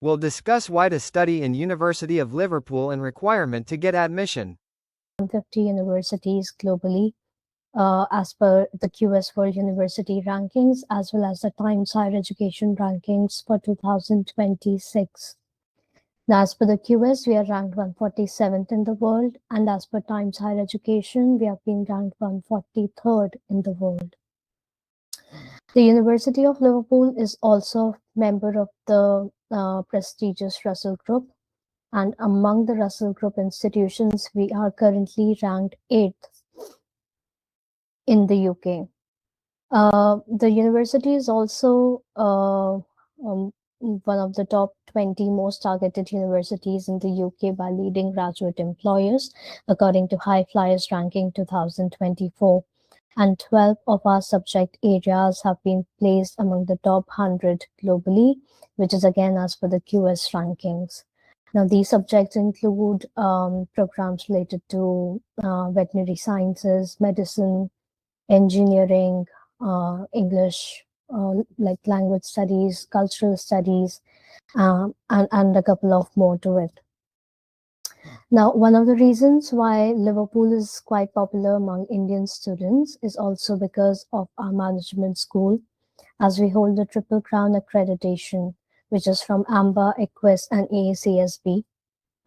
We'll discuss why to study in University of Liverpool and requirement to get admission. 50 universities globally as per the QS World University rankings, as well as the Times Higher Education rankings for 2026. Now, as per the QS, we are ranked 147th in the world, and as per Times Higher Education, we have been ranked 143rd in the world. The University of Liverpool is also a member of the prestigious Russell Group, and among the Russell Group institutions, we are currently ranked 8th in the UK. The university is also one of the top 20 most targeted universities in the UK by leading graduate employers, according to High Flyers Ranking 2024. And 12 of our subject areas have been placed among the top 100 globally, which is again as per the QS rankings. Now, these subjects include programs related to veterinary sciences, medicine, engineering, English, like language studies, cultural studies, and a couple of more to it. Now, one of the reasons why Liverpool is quite popular among Indian students is also because of our management school, as we hold the Triple Crown accreditation, which is from AMBA, EQUIS, and AACSB.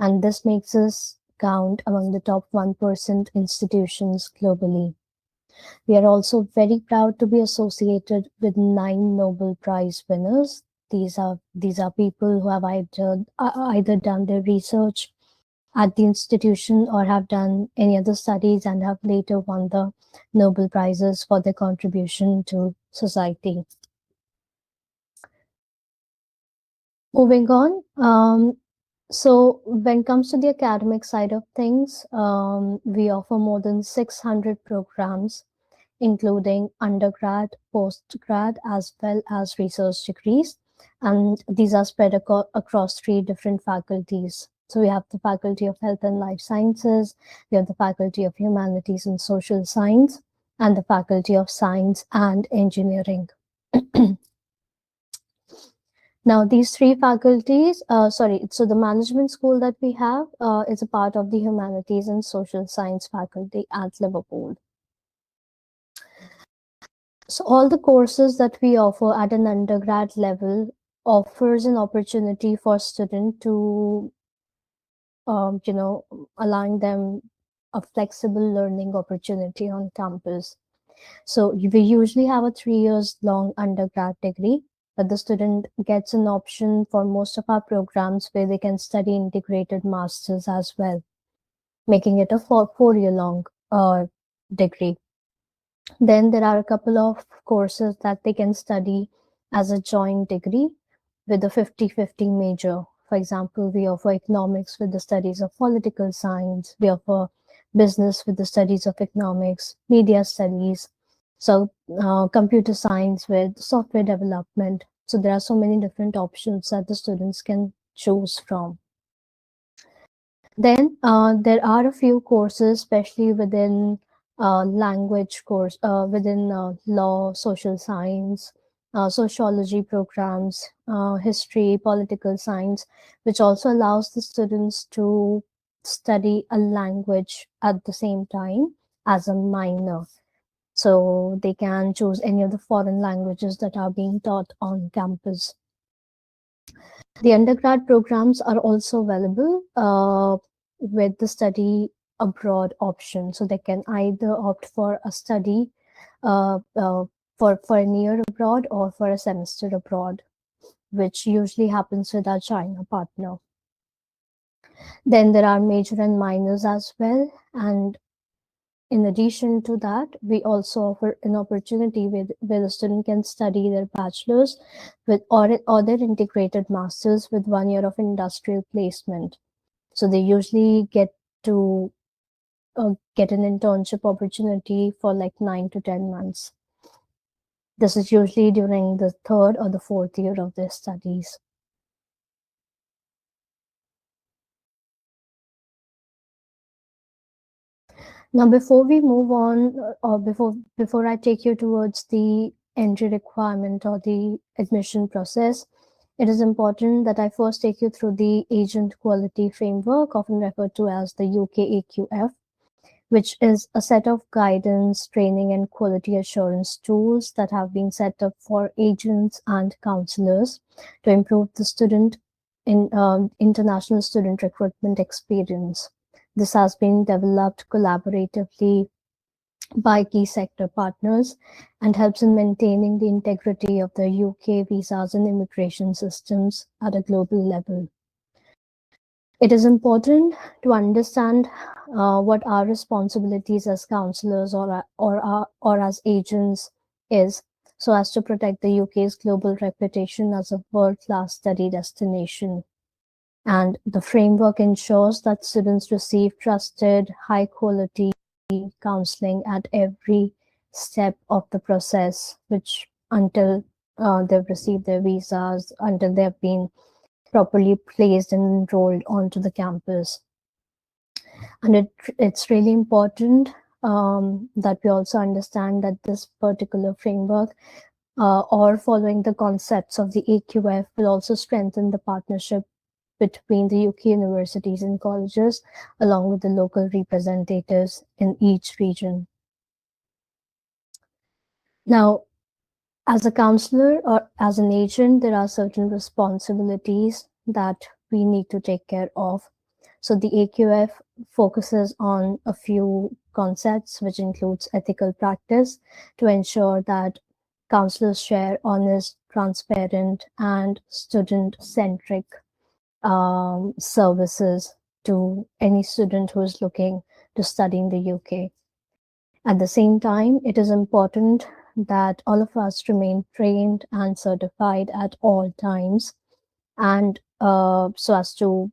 And this makes us count among the top 1% institutions globally. We are also very proud to be associated with 9 Nobel Prize winners. These are people who have either done their research at the institution or have done any other studies and have later won the Nobel Prizes for their contribution to society. Moving on, so when it comes to the academic side of things, we offer more than 600 programs, including undergrad, postgrad, as well as research degrees. And these are spread across 3 different faculties. So we have the Faculty of Health and Life Sciences, we have the Faculty of Humanities and Social Science, and the Faculty of Science and Engineering. Now, these 3 faculties, so the management school that we have is a part of the Humanities and Social Science faculty at Liverpool. So all the courses that we offer at an undergrad level offers an opportunity for students to, allowing them a flexible learning opportunity on campus. So we usually have a 3 years long undergrad degree, but the student gets an option for most of our programs where they can study integrated masters as well, making it a 4-year long degree. Then there are a couple of courses that they can study as a joint degree with a 50-50 major. For example, we offer economics with the studies of political science. We offer business with the studies of economics, media studies, so computer science with software development. So there are so many different options that the students can choose from. Then there are a few courses, especially within language course, within law, social science, sociology programs, history, political science, which also allows the students to study a language at the same time as a minor. So they can choose any of the foreign languages that are being taught on campus. The undergrad programs are also available with the study abroad option. So they can either opt for a study for a year abroad or for a semester abroad, which usually happens with our China partner. Then there are major and minors as well. And in addition to that, we also offer an opportunity where the student can study their bachelor's or their integrated master's with 1 year of industrial placement. So they usually get to get an internship opportunity for like 9 to 10 months. This is usually during the 3rd or the 4th year of their studies. Now, before we move on, or before I take you towards the entry requirement or the admission process, it is important that I first take you through the Agent Quality Framework, often referred to as the UK AQF, which is a set of guidance, training, and quality assurance tools that have been set up for agents and counselors to improve the international student recruitment experience. This has been developed collaboratively by key sector partners and helps in maintaining the integrity of the UK visas and immigration systems at a global level. It is important to understand what our responsibilities as counselors or as agents is, so as to protect the UK's global reputation as a world-class study destination. And the framework ensures that students receive trusted, high-quality counseling at every step of the process, which until they've received their visas, until they've been properly placed and enrolled onto the campus. And it's really important that we also understand that this particular framework or following the concepts of the AQF will also strengthen the partnership between the UK universities and colleges, along with the local representatives in each region. Now, as a counselor or as an agent, there are certain responsibilities that we need to take care of. So the AQF focuses on a few concepts, which includes ethical practice, to ensure that counselors share honest, transparent, and student-centric services to any student who is looking to study in the UK. At the same time, it is important that all of us remain trained and certified at all times, and so as to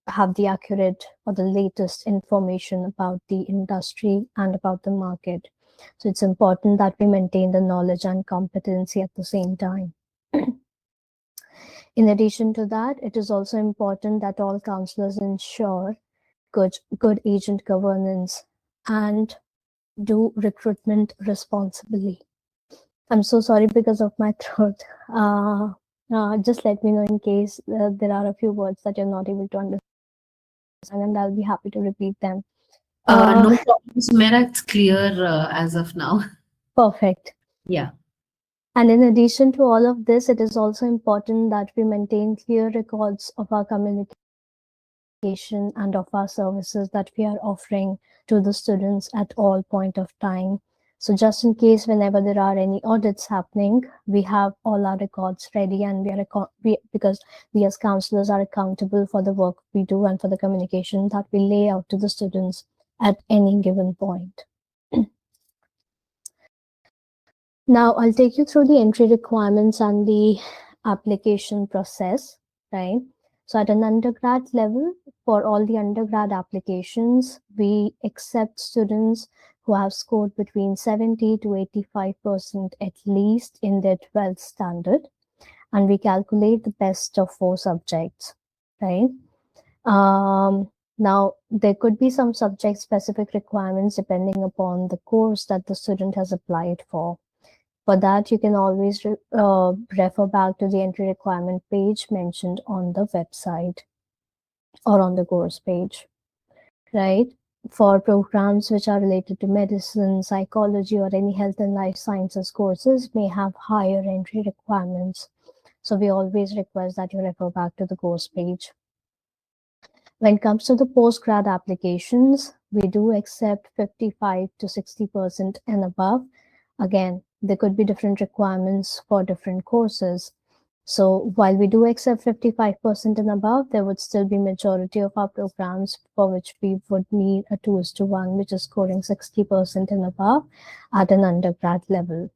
have the accurate or the latest information about the industry and about the market. So it's important that we maintain the knowledge and competency at the same time. In addition to that, it is also important that all counselors ensure good agent governance and do recruitment responsibly. I'm so sorry because of my throat. Just let me know in case there are a few words that you're not able to understand, and I'll be happy to repeat them. No problem, Sumera. It's clear as of now. Perfect. Yeah. And in addition to all of this, it is also important that we maintain clear records of our communication and of our services that we are offering to the students at all point of time. So just in case whenever there are any audits happening, we have all our records ready, and because we as counselors are accountable for the work we do and for the communication that we lay out to the students at any given point. Now I'll take you through the entry requirements and the application process, right? So at an undergrad level, for all the undergrad applications, we accept students who have scored between 70 to 85% at least in their 12th standard, and we calculate the best of 4 subjects, right? Now, there could be some subject-specific requirements depending upon the course that the student has applied for. For that, you can always refer back to the entry requirement page mentioned on the website or on the course page, right? For programs which are related to medicine, psychology, or any health and life sciences courses may have higher entry requirements. So we always request that you refer back to the course page. When it comes to the postgrad applications, we do accept 55 to 60% and above. Again, there could be different requirements for different courses. So while we do accept 55% and above, there would still be majority of our programs for which we would need a 2:1, which is scoring 60% and above at an undergrad level.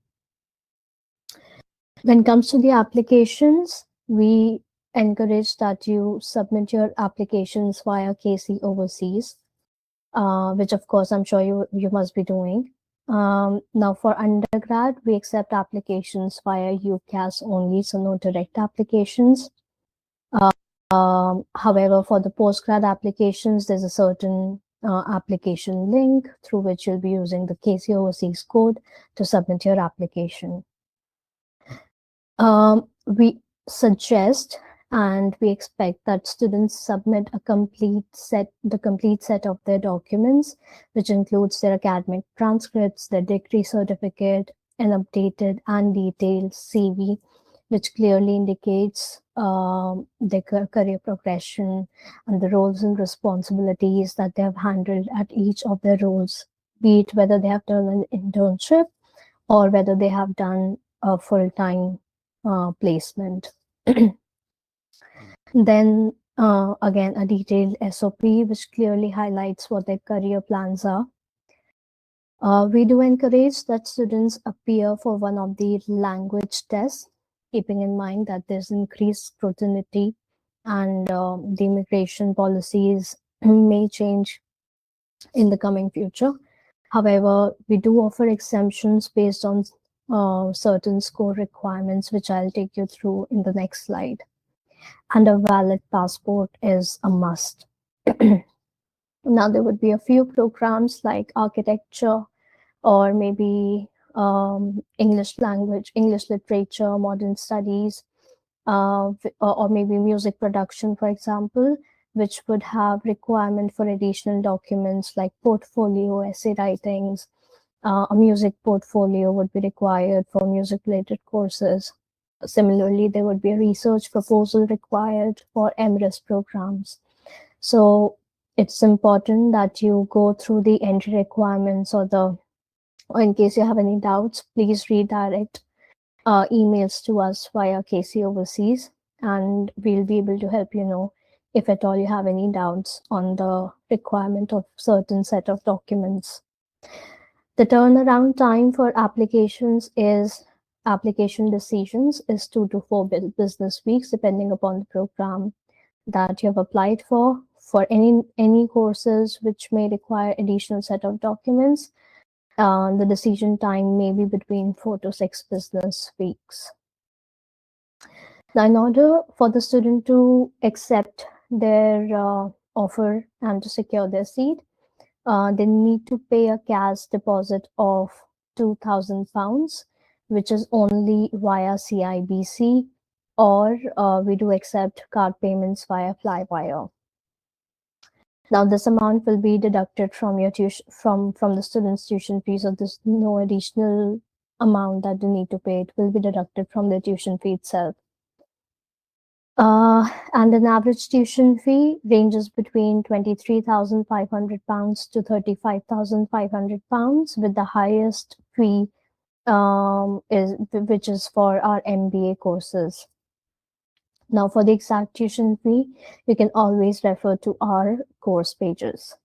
When it comes to the applications, we encourage that you submit your applications via KC Overseas, which of course I'm sure you must be doing. Now for undergrad, we accept applications via UCAS only, so no direct applications. However, for the postgrad applications, there's a certain application link through which you'll be using the KC Overseas code to submit your application. suggest and we expect that students submit the complete set of their documents, which includes their academic transcripts, their degree certificate, an updated and detailed CV, which clearly indicates their career progression and the roles and responsibilities that they have handled at each of their roles, be it whether they have done an internship or whether they have done a full-time placement. Then again, a detailed SOP which clearly highlights what their career plans are. We do encourage that students appear for one of the language tests, keeping in mind that there's increased scrutiny and the immigration policies may change in the coming future. However, we do offer exemptions based on certain score requirements, which I'll take you through in the next slide. And a valid passport is a must. Now, there would be a few programs like architecture or maybe English language, English literature, modern studies, or maybe music production, for example, which would have requirement for additional documents like portfolio, essay writings. A music portfolio would be required for music-related courses. Similarly, there would be a research proposal required for MRes programs. So it's important that you go through the entry requirements or in case you have any doubts, please redirect emails to us via KC Overseas, and we'll be able to help you know if at all you have any doubts on the requirement of certain set of documents. The turnaround time for application decisions is 2 to 4 business weeks, depending upon the program that you have applied for. For any courses which may require additional set of documents, the decision time may be between 4 to 6 business weeks. Now, in order for the student to accept their offer and to secure their seat, they need to pay a cash deposit of £2,000, which is only via CIBC, or we do accept card payments via Flywire. Now, this amount will be deducted from your tuition, from the student's tuition fee, so there's no additional amount that they need to pay. It will be deducted from their tuition fee itself. And an average tuition fee ranges between £23,500 to £35,500, with the highest fee which is for our MBA courses. Now, for the exact tuition fee, you can always refer to our course pages.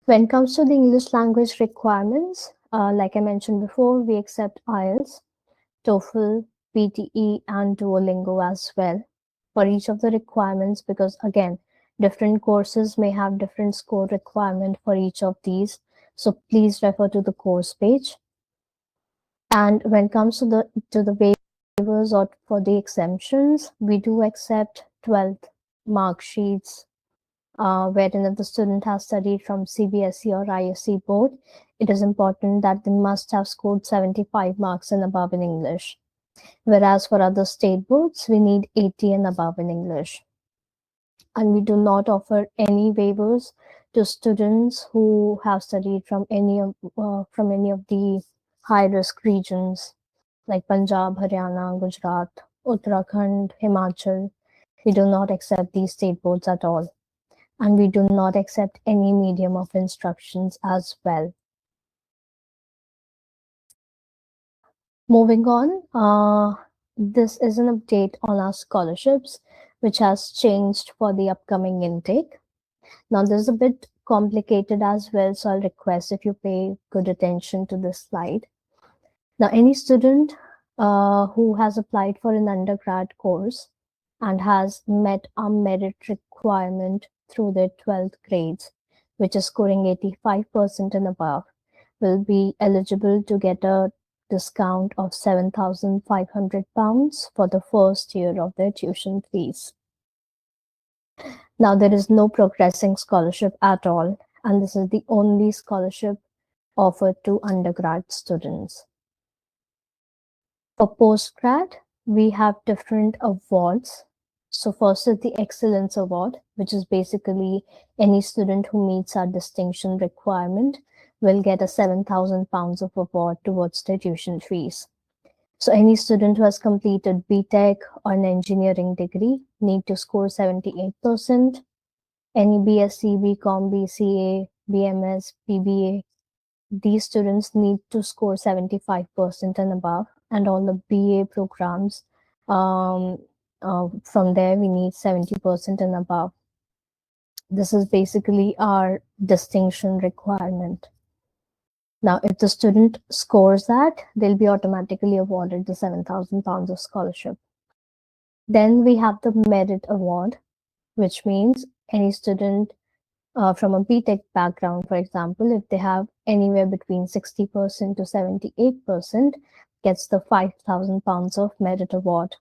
When it comes to the English language requirements, like I mentioned before, we accept IELTS, TOEFL, PTE, and Duolingo as well for each of the requirements, because again, different courses may have different score requirement for each of these. So please refer to the course page. And when it comes to the waivers or for the exemptions, we do accept 12th mark sheets, wherein if the student has studied from CBSE or ISC board, it is important that they must have scored 75 marks and above in English. Whereas for other state boards, we need 80 and above in English. And we do not offer any waivers to students who have studied from any of the high-risk regions like Punjab, Haryana, Gujarat, Uttarakhand, Himachal. We do not accept these state boards at all. And we do not accept any medium of instructions as well. Moving on, this is an update on our scholarships, which has changed for the upcoming intake. Now, this is a bit complicated as well, so I'll request if you pay good attention to this slide. Now, any student who has applied for an undergrad course and has met a merit requirement through their 12th grades, which is scoring 85% and above, will be eligible to get a discount of £7,500 for the first year of their tuition fees. Now, there is no progressing scholarship at all, and this is the only scholarship offered to undergrad students. For postgrad, we have different awards. So first is the Excellence Award, which is basically any student who meets our distinction requirement will get a £7,000 of award towards their tuition fees. So any student who has completed BTech or an engineering degree need to score 78%. Any BSc, BCom, BCA, BMS, BBA, these students need to score 75% and above, and all the BA programs, from there we need 70% and above. This is basically our distinction requirement. Now, if the student scores that, they'll be automatically awarded the £7,000 of scholarship. Then we have the Merit Award, which means any student from a BTech background, for example, if they have anywhere between 60% to 78%, gets the £5,000 of Merit Award.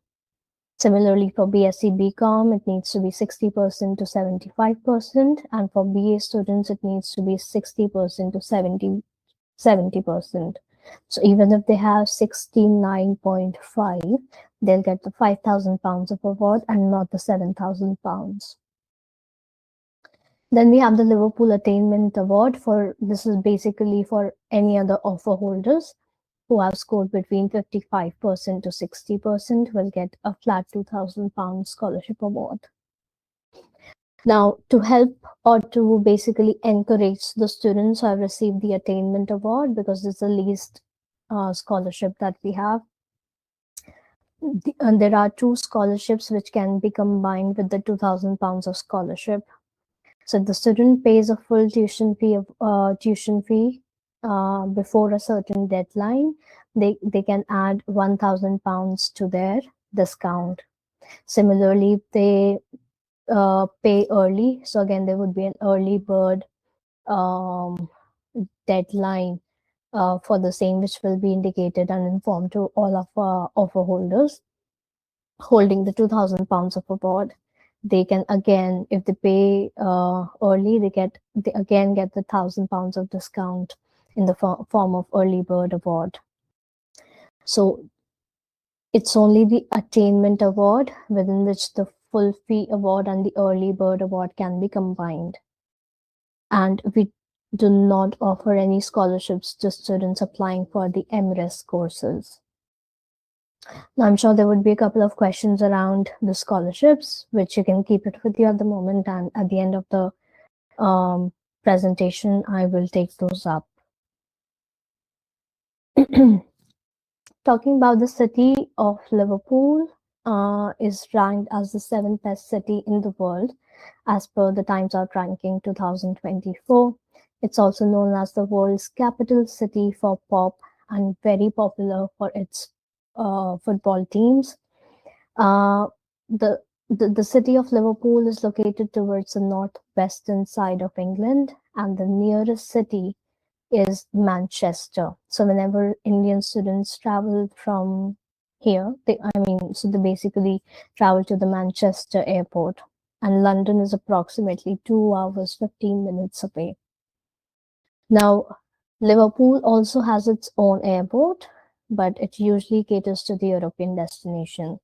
Similarly, for BSc BCom, it needs to be 60% to 75%, and for BA students, it needs to be 60% to 70%. So even if they have 69.5, they'll get the £5,000 of award and not the £7,000. Then we have the Liverpool Attainment Award. This is basically for any other offer holders who have scored between 55% to 60% will get a flat £2,000 scholarship award. Now, to help or to basically encourage the students who have received the Attainment Award, because it's the least scholarship that we have, and there are 2 scholarships which can be combined with the £2,000 of scholarship. So the student pays a full tuition fee before a certain deadline, they can add £1,000 to their discount. Similarly, if they pay early, so again there would be an early bird deadline for the same, which will be indicated and informed to all of our offer holders holding the £2,000 of award. They can again, if they pay early, they again get the £1,000 of discount in the form of early bird award. So it's only the Attainment Award within which the full fee award and the early bird award can be combined. And we do not offer any scholarships to students applying for the MRes courses. Now, I'm sure there would be a couple of questions around the scholarships, which you can keep it with you at the moment, and at the end of the presentation, I will take those up. Talking about the city of Liverpool, is ranked as the 7th best city in the world as per the Times Out ranking 2024. It's also known as the world's capital city for pop and very popular for its football teams. The city of Liverpool is located towards the northwestern side of England, and the nearest city is Manchester. So whenever Indian students travel from here, they basically travel to the Manchester airport, and London is approximately 2 hours, 15 minutes away. Now, Liverpool also has its own airport, but it usually caters to the European destination,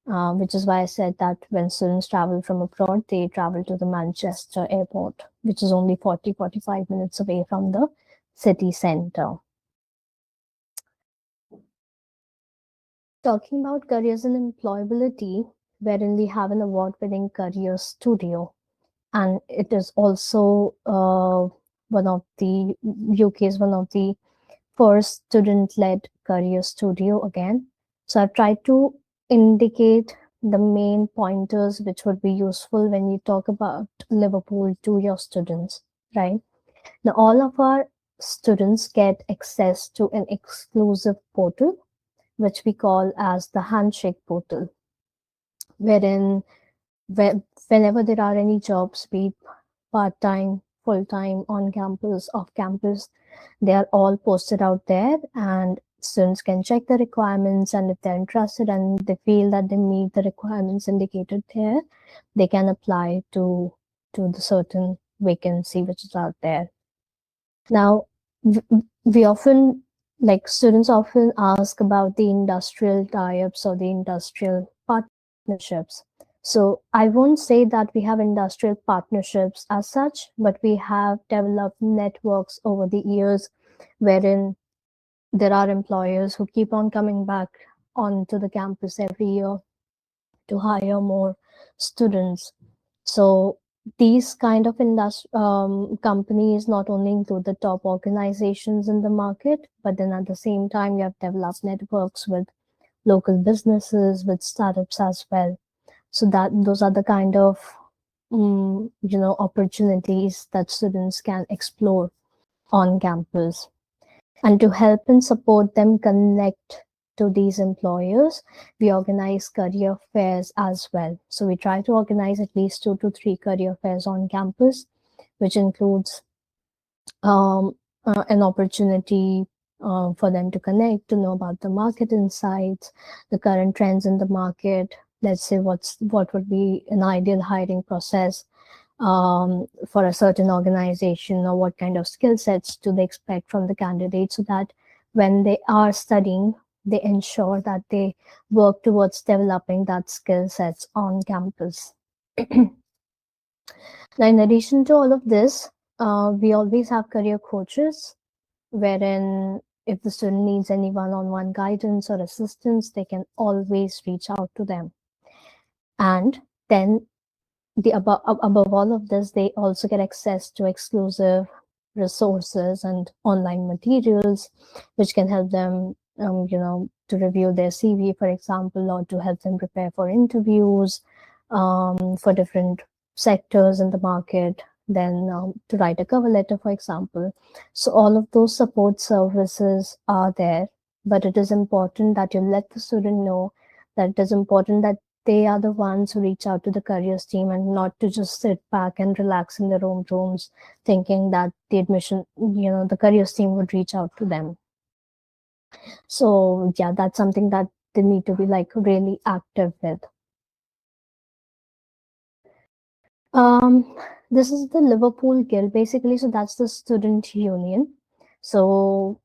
which is why I said that when students travel from abroad, they travel to the Manchester airport, which is only 40-45 minutes away from the city center. Talking about careers and employability, wherein we have an award-winning career studio, and it is also one of the first student-led career studio again. So I've tried to indicate the main pointers which would be useful when you talk about Liverpool to your students, right? Now, all of our students get access to an exclusive portal, which we call as the handshake portal, wherein whenever there are any jobs, be it part-time, full-time, on campus, off campus, they are all posted out there, and students can check the requirements, and if they're interested and they feel that they meet the requirements indicated there, they can apply to the certain vacancy which is out there. Now, we often like students often ask about the industrial tie-ups or the industrial partnerships. So I won't say that we have industrial partnerships as such, but we have developed networks over the years wherein there are employers who keep on coming back onto the campus every year to hire more students. So these kind of companies not only include the top organizations in the market, but then at the same time, you have developed networks with local businesses, with startups as well. So that those are the kind of opportunities that students can explore on campus. And to help and support them connect to these employers, we organize career fairs as well. So we try to organize at least 2 to 3 career fairs on campus, which includes an opportunity for them to connect, to know about the market insights, the current trends in the market. Let's say what would be an ideal hiring process for a certain organization, or what kind of skill sets do they expect from the candidate, so that when they are studying, they ensure that they work towards developing that skill sets on campus. Now, in addition to all of this, we always have career coaches, wherein if the student needs any one-on-one guidance or assistance, they can always reach out to them. And then above all of this, they also get access to exclusive resources and online materials, which can help them, to review their CV, for example, or to help them prepare for interviews for different sectors in the market, then to write a cover letter, for example. So all of those support services are there, but it is important that you let the student know that it is important that they are the ones who reach out to the careers team, and not to just sit back and relax in their own rooms thinking that the careers team would reach out to them. So yeah, that's something that they need to be like really active with. This is the Liverpool Guild basically. So that's the student union. So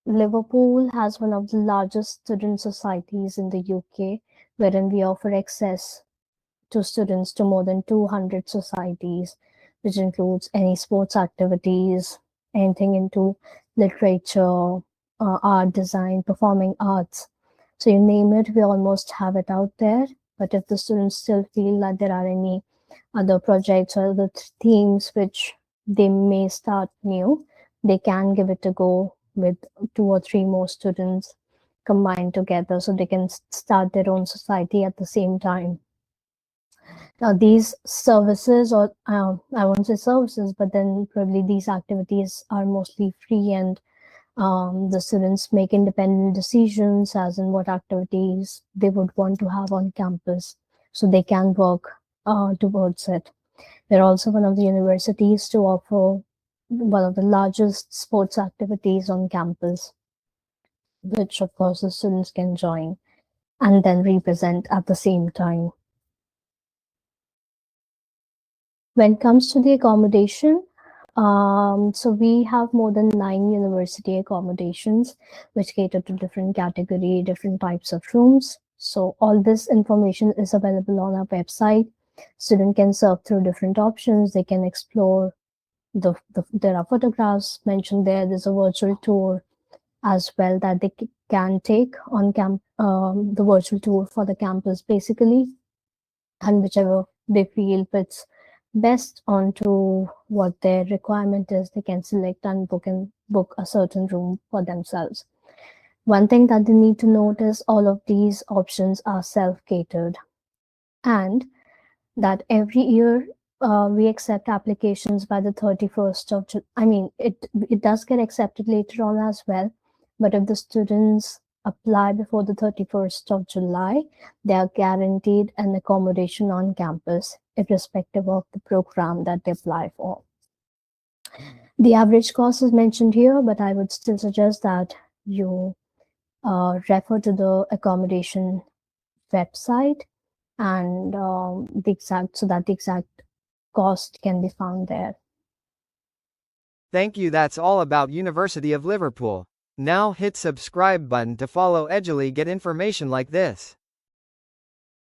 Liverpool has one of the largest student societies in the UK, wherein we offer access to students to more than 200 societies, which includes any sports activities, anything into literature, art, design, performing arts. So you name it, we almost have it out there. But if the students still feel that there are any other projects or other themes which they may start new, they can give it a go with 2 or 3 more students combined together, so they can start their own society at the same time. Now, these services, or I won't say services, but then probably these activities are mostly free, and the students make independent decisions as in what activities they would want to have on campus, so they can work towards it. We're also one of the universities to offer one of the largest sports activities on campus, which of course the students can join and then represent at the same time. When it comes to the accommodation, so we have more than 9 university accommodations, which cater to different category, different types of rooms. So all this information is available on our website. Student can surf through different options. They can explore there are photographs mentioned there. There's a virtual tour as well that they can take on the virtual tour for the campus basically, and whichever they feel fits best onto what their requirement is, they can select and book a certain room for themselves. One thing that they need to note is all of these options are self-catered, and that every year we accept applications by the 31st of July. I mean, it does get accepted later on as well, but if the students apply before the 31st of July, they are guaranteed an accommodation on campus, irrespective of the program that they apply for. The average cost is mentioned here, but I would still suggest that you refer to the accommodation website and so that the exact cost can be found there. Thank you. That's all about University of Liverpool. Now hit subscribe button to follow Edulley get information like this.